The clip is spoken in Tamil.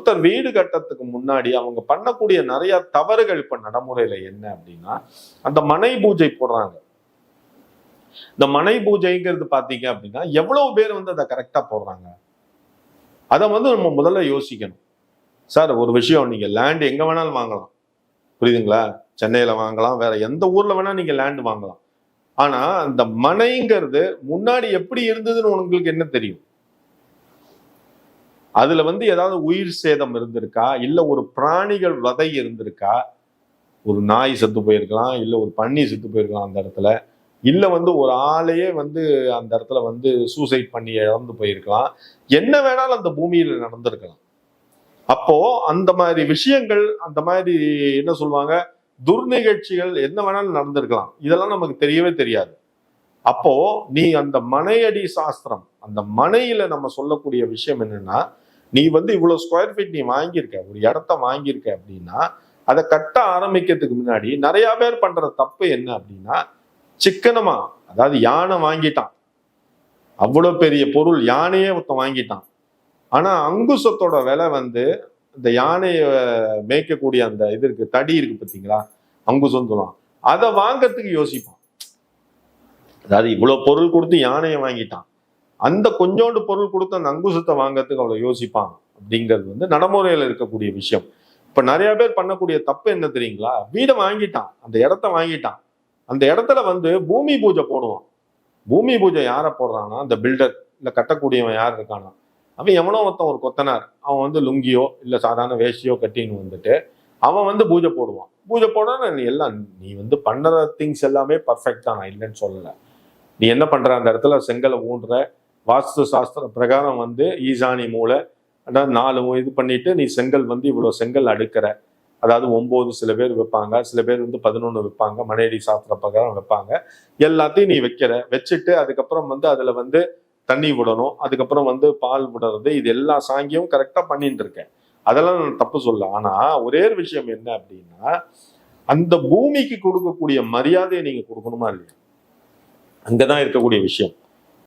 ஒருத்தர் வீடு கட்டத்துக்கு முன்னாடி அவங்க பண்ணக்கூடிய நிறைய தவறுகள் இப்ப நடைமுறையில என்ன அப்படின்னா, அந்த மனை பூஜை போடுறாங்க. இந்த மனை பூஜைங்கிறது பாத்தீங்க அப்படின்னா எவ்வளவு பேர் வந்து அதை கரெக்டா போடுறாங்க, அதை வந்து நம்ம முதல்ல யோசிக்கணும். சார் ஒரு விஷயம், நீங்க லேண்ட் எங்க வேணாலும் வாங்கலாம், புரியுதுங்களா? சென்னையில வாங்கலாம், வேற எந்த ஊர்ல வேணா நீங்க லேண்ட் வாங்கலாம். ஆனா அந்த மனைங்கிறது முன்னாடி எப்படி இருந்ததுன்னு உங்களுக்கு என்ன தெரியும்? அதுல வந்து ஏதாவது உயிர் சேதம் இருந்திருக்கா, இல்ல ஒரு பிராணிகள் வதை இருந்திருக்கா? ஒரு நாய் செத்து போயிருக்கலாம், இல்ல ஒரு பன்னி செத்து போயிருக்கலாம் அந்த இடத்துல, இல்ல வந்து ஒரு ஆளையே வந்து அந்த இடத்துல வந்து சூசைட் பண்ணி இறந்து போயிருக்கலாம். என்ன வேணாலும் அந்த பூமியில நடந்திருக்கலாம். அப்போ அந்த மாதிரி விஷயங்கள், அந்த மாதிரி என்ன சொல்லுவாங்க, துர்நிகழ்ச்சிகள் என்ன வேணாலும் நடந்திருக்கலாம். இதெல்லாம் நமக்கு தெரியவே தெரியாது. அப்போ நீ அந்த மனையடி சாஸ்திரம், அந்த மனையில நம்ம சொல்லக்கூடிய விஷயம் என்னன்னா, நீ வந்து இவ்வளவு ஸ்கொயர் ஃபீட் நீ வாங்கியிருக்க, ஒரு இடத்த வாங்கியிருக்க அப்படின்னா, அதை கட்ட ஆரம்பிக்கிறதுக்கு முன்னாடி நிறைய பேர் பண்ற தப்பு என்ன அப்படின்னா, சிக்கனமா, அதாவது யானை வாங்கிட்டான், அவ்வளவு பெரிய பொருள் யானையே ஒருத்தன் வாங்கிட்டான். ஆனா அங்குசத்தோட விலை வந்து இந்த யானையை மேய்க்கக்கூடிய அந்த இது இருக்கு, தடி இருக்கு பார்த்தீங்களா, அங்குசம் சொல்லுவான், அதை வாங்கறதுக்கு யோசிப்பான். அதாவது இவ்வளவு பொருள் கொடுத்து யானையை வாங்கிட்டான், அந்த கொஞ்சோண்டு பொருள் கொடுத்து அந்த அங்குசத்தை வாங்கறதுக்கு அவ்வளவு யோசிப்பான் அப்படிங்கிறது வந்து நடைமுறையில இருக்கக்கூடிய விஷயம். இப்ப நிறைய பேர் பண்ணக்கூடிய தப்பு என்ன தெரியுங்களா, வீடை வாங்கிட்டான், அந்த இடத்த வாங்கிட்டான், அந்த இடத்துல வந்து பூமி பூஜை போடுவான். பூமி பூஜை யாரை போடுறான்னா, அந்த பில்டர் இல்ல கட்டக்கூடியவன் யார் இருக்கானா, அவன் எவனோ ஒருத்தன் ஒரு கொத்தனார், அவன் வந்து லுங்கியோ இல்ல சாதாரண வேஷ்டியோ கட்டின்னு வந்துட்டு அவன் வந்து பூஜை போடுவான். பூஜை போட நீ எல்லாம், நீ வந்து பண்ணுற திங்ஸ் எல்லாமே பர்ஃபெக்ட் தான், நான் இல்லைன்னு சொல்லலை. நீ என்ன பண்ற, அந்த இடத்துல செங்கலை ஊன்ற, வாஸ்து சாஸ்திர பிரகாரம் வந்து ஈசானி மூலை, அதாவது 4 இது பண்ணிட்டு நீ செங்கல் வந்து இவ்வளவு செங்கல் அடுக்கிற, அதாவது 9 சில பேர் வைப்பாங்க, சில பேர் வந்து 11 வைப்பாங்க, மனையடி சாஸ்திர பிரகாரம் வைப்பாங்க. எல்லாத்தையும் நீ வச்சுட்டு அதுக்கப்புறம் வந்து அதுல வந்து தண்ணி விடணும், அதுக்கப்புறம் வந்து பால் விடுறது, இது எல்லா சாங்கியும் கரெக்டா பண்ணிட்டு இருக்கேன். அதெல்லாம் நான் தப்பு சொல்ல. ஆனா ஒரே ஒரு விஷயம் என்ன அப்படின்னா, அந்த பூமிக்கு கொடுக்கக்கூடிய மரியாதையை நீங்க கொடுக்கணுமா இல்லையா, அங்கதான் இருக்கக்கூடிய விஷயம்.